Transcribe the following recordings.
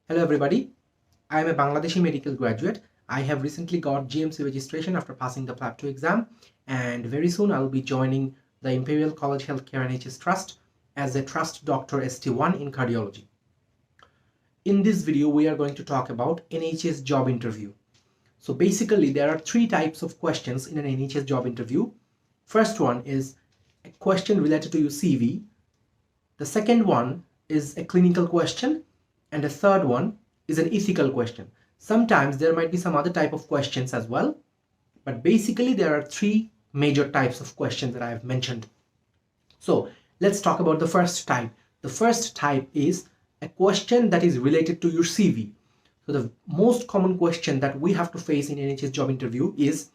Hello everybody, I am a Bangladeshi medical graduate. I have recently got GMC registration after passing the PLAB 2 exam, and very soon I will be joining the Imperial College Healthcare NHS Trust as a Trust Doctor ST1 in cardiology. In this video we are going to talk about NHS Job Interview. So basically there are three types of questions in an NHS job interview. First one is a question related to your CV. The second one is a clinical question, and the third one is an ethical question. Sometimes there might be some other type of questions as well, but basically there are three major types of questions that I have mentioned. So let's talk about the first type. The first type is a question that is related to your CV. So the most common question that we have to face in NHS job interview is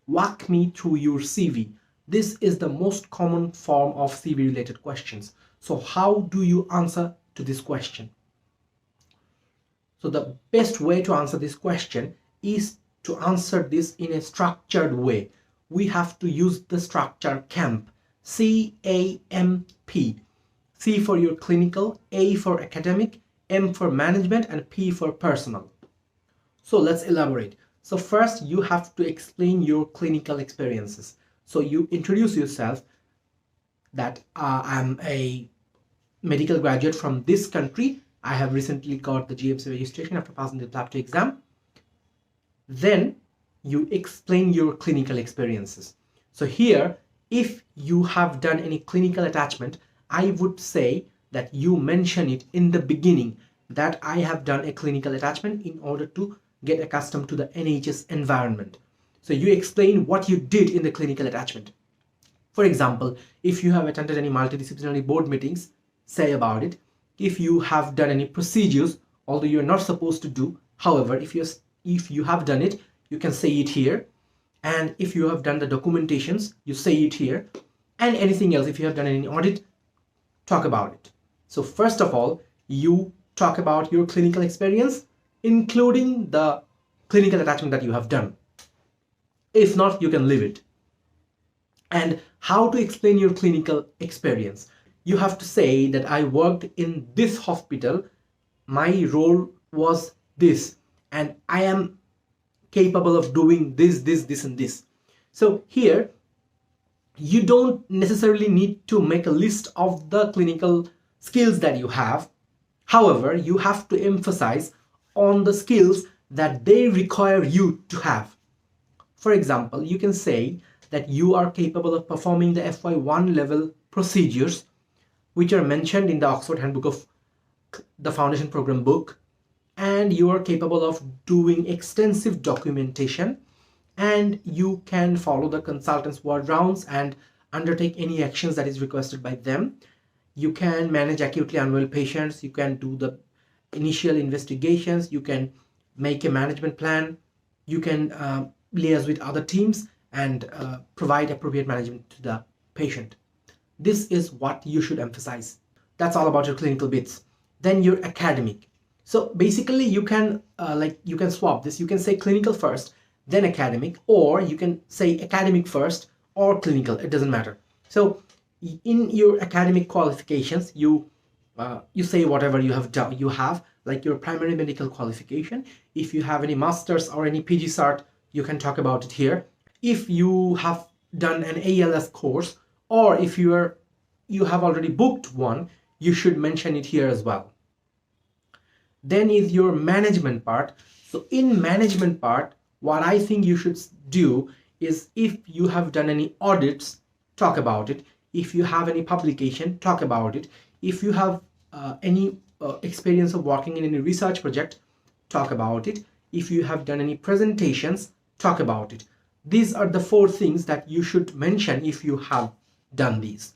walk me through your CV. This is the most common form of CV related questions. So how do you answer to this question? So the best way to answer this question is to answer this in a structured way. We have to use the structure CAMP, C-A-M-P. C for your clinical, A for academic, M for management, and P for personal. So let's elaborate. So first you have to explain your clinical experiences. So you introduce yourself that I'm a medical graduate from this country. I have recently got the GMC registration after passing the PLAB 2 exam. Then you explain your clinical experiences. So here, if you have done any clinical attachment, I would say that you mention it in the beginning that I have done a clinical attachment in order to get accustomed to the NHS environment. So you explain what you did in the clinical attachment. For example, if you have attended any multidisciplinary board meetings, say about it. If you have done any procedures, although you're not supposed to do, however, if you have done it, you can say it here. And if you have done the documentations, you say it here. And anything else, if you have done any audit, talk about it. So first of all, you talk about your clinical experience, including the clinical attachment that you have done. If not, you can leave it. And how to explain your clinical experience? You have to say that I worked in this hospital, my role was this, and I am capable of doing this, and this. So here, you don't necessarily need to make a list of the clinical skills that you have. However, you have to emphasize on the skills that they require you to have. For example, you can say that you are capable of performing the FY1 level procedures, which are mentioned in the Oxford Handbook of the Foundation Program book, and you are capable of doing extensive documentation, and you can follow the consultants' ward rounds and undertake any actions that is requested by them. You can manage acutely unwell patients, you can do the initial investigations, you can make a management plan, you can liaise with other teams and provide appropriate management to the patient. This is what you should emphasize. That's all about your clinical bits. Then your academic. So basically you can swap this. You can say clinical first, then academic, or you can say academic first or clinical. It doesn't matter. So in your academic qualifications, you say whatever you have done. You have like your primary medical qualification. If you have any masters or any PG cert, you can talk about it here. If you have done an ALS course, or if you have already booked one, you should mention it here as well. Then is your management part. So in management part, what I think you should do is if you have done any audits, talk about it. If you have any publication, talk about it. If you have any experience of working in any research project, talk about it. If you have done any presentations, talk about it. These are the four things that you should mention if you have done these.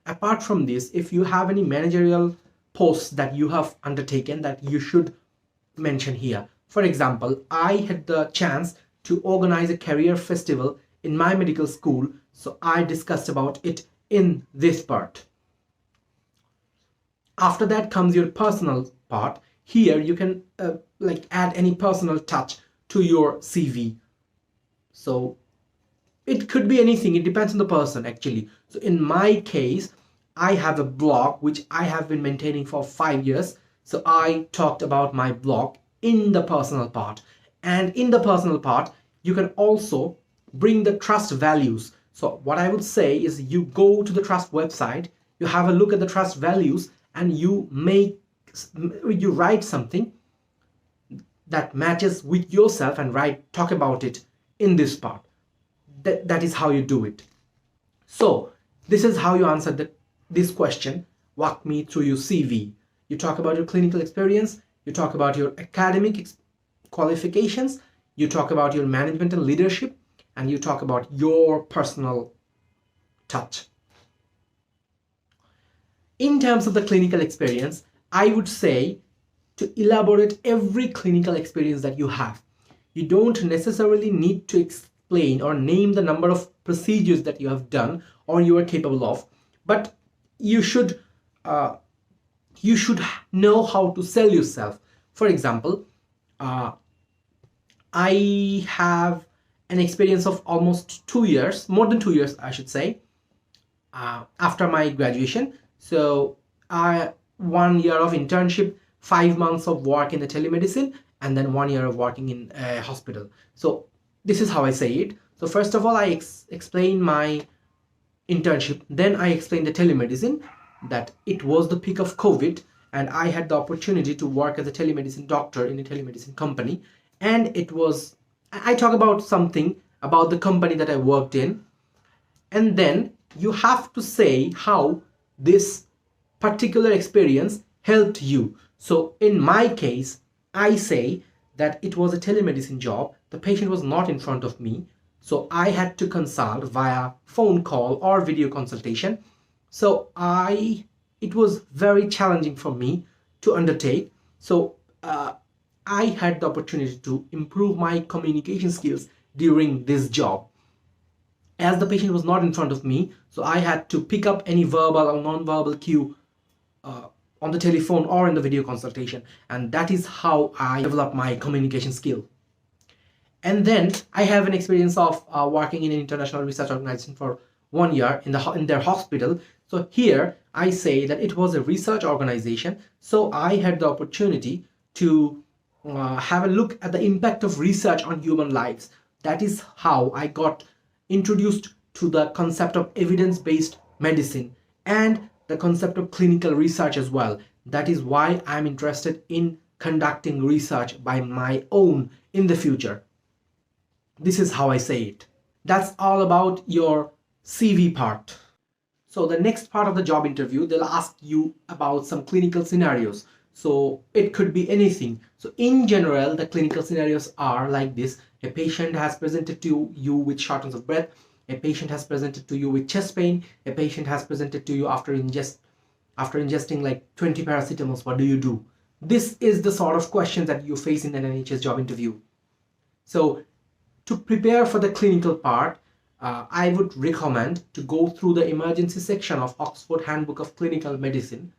Apart from this, if you have any managerial posts that you have undertaken, that you should mention here. For example, I had the chance to organize a career festival in my medical school, so I discussed about it in this part. After that comes your personal part. Here you can add any personal touch to your CV. So it could be anything, it depends on the person actually. So in my case, I have a blog which I have been maintaining for 5 years. So I talked about my blog in the personal part. And in the personal part, you can also bring the trust values. So what I would say is you go to the trust website, you have a look at the trust values, and you write something that matches with yourself and talk about it in this part. That is how you do it. So this is how you answer this question. Walk me through your CV. You talk about your clinical experience, you talk about your academic qualifications, you talk about your management and leadership, and you talk about your personal touch. In terms of the clinical experience, I would say to elaborate every clinical experience that you have. You don't necessarily need to explain or name the number of procedures that you have done or you are capable of, but you should know how to sell yourself. For example, I have an experience of almost 2 years, more than 2 years, I should say, after my graduation. So 1 year of internship, 5 months of work in the telemedicine, and then 1 year of working in a hospital. So this is how I say it. So first of all, I explain my internship. Then I explained the telemedicine, that it was the peak of COVID, and I had the opportunity to work as a telemedicine doctor in a telemedicine company. And I talk about something about the company that I worked in. And then you have to say how this particular experience helped you. So in my case, I say that it was a telemedicine job. The patient was not in front of me, so I had to consult via phone call or video consultation. So it was very challenging for me to undertake. So I had the opportunity to improve my communication skills during this job. As the patient was not in front of me, so I had to pick up any verbal or non-verbal cue on the telephone or in the video consultation, and that is how I developed my communication skill. And then I have an experience of working in an international research organization for 1 year in their hospital. So here I say that it was a research organization, so I had the opportunity to have a look at the impact of research on human lives. That is how I got introduced to the concept of evidence-based medicine and the concept of clinical research as well. That is why I'm interested in conducting research by my own in the future. This is how I say it. That's all about your CV part. So the next part of the job interview, they'll ask you about some clinical scenarios. So it could be anything. So in general, the clinical scenarios are like this. A patient has presented to you with shortness of breath. A patient has presented to you with chest pain. A patient has presented to you after ingesting like 20 paracetamols. What do you do? This is the sort of questions that you face in an NHS job interview. So to prepare for the clinical part, I would recommend to go through the emergency section of Oxford Handbook of Clinical Medicine.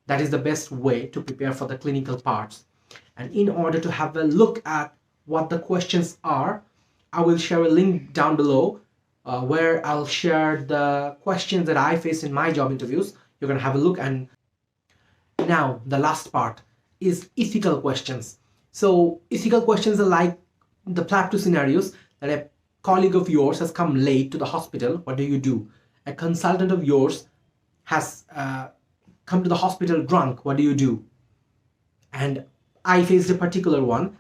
That is the best way to prepare for the clinical parts. And in order to have a look at what the questions are, I will share a link down below where I'll share the questions that I face in my job interviews. You're going to have a look. And now the last part is ethical questions. So ethical questions are like the plateau scenarios, that a colleague of yours has come late to the hospital. What do you do? A consultant of yours has come to the hospital drunk. What do you do? And I faced a particular one.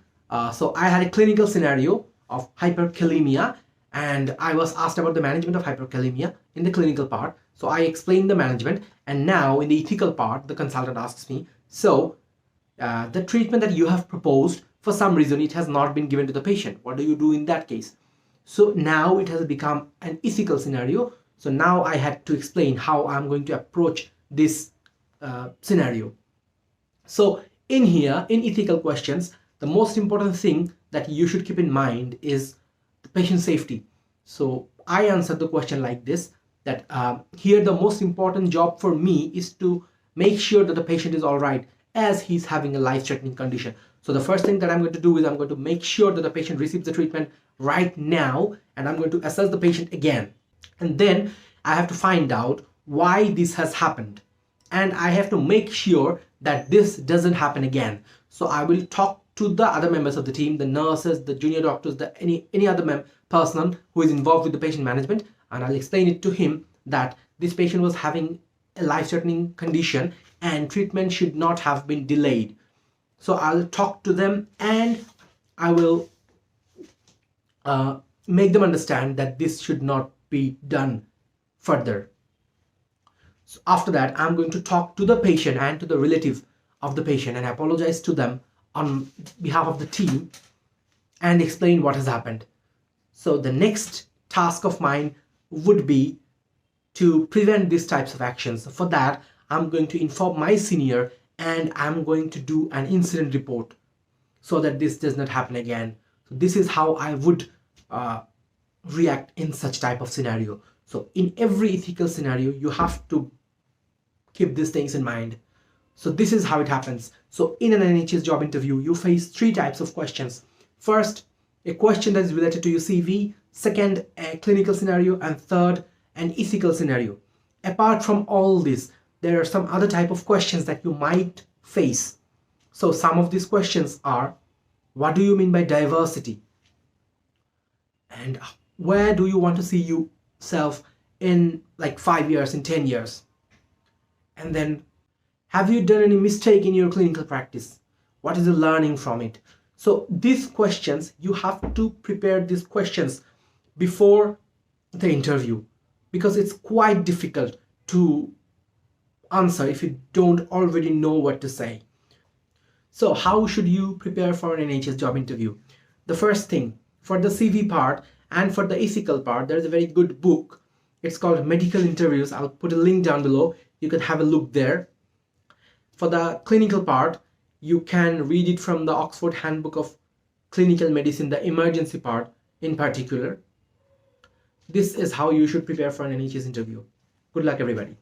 So I had a clinical scenario of hyperkalemia, and I was asked about the management of hyperkalemia in the clinical part. So I explained the management, and now in the ethical part, the consultant asks me, so the treatment that you have proposed, for some reason it has not been given to the patient. What do you do in that case? So now it has become an ethical scenario. So now I had to explain how I'm going to approach this scenario. So in here, in ethical questions, the most important thing that you should keep in mind is the patient safety. So I answered the question like this, that here the most important job for me is to make sure that the patient is all right as he's having a life-threatening condition. So the first thing that I'm going to do is I'm going to make sure that the patient receives the treatment right now, and I'm going to assess the patient again. And then I have to find out why this has happened. And I have to make sure that this doesn't happen again. So I will talk to the other members of the team, the nurses, the junior doctors, any other person who is involved with the patient management, and I'll explain it to him that this patient was having a life-threatening condition and treatment should not have been delayed. So I'll talk to them and I will make them understand that this should not be done further. So after that, I'm going to talk to the patient and to the relative of the patient and apologize to them on behalf of the team and explain what has happened. So the next task of mine would be to prevent these types of actions. For that, I'm going to inform my senior and I'm going to do an incident report so that this does not happen again. So this is how I would react in such type of scenario. So in every ethical scenario, you have to keep these things in mind. So this is how it happens. So in an NHS job interview, you face 3 types of questions. First, a question that is related to your CV. Second, a clinical scenario. And third, an ethical scenario. Apart from all this, there are some other type of questions that you might face. So some of these questions are, what do you mean by diversity? And where do you want to see yourself in like 5 years, in 10 years? And then, have you done any mistake in your clinical practice? What is the learning from it? So these questions, you have to prepare these questions before the interview because it's quite difficult to answer if you don't already know what to say. So how should you prepare for an NHS job interview? The first thing, for the CV part and for the ethical part, there is a very good book. It's called Medical Interviews. I'll put a link down below. You can have a look there. For the clinical part, you can read it from the Oxford Handbook of Clinical Medicine, the emergency part in particular. This is how you should prepare for an NHS interview. Good luck, everybody.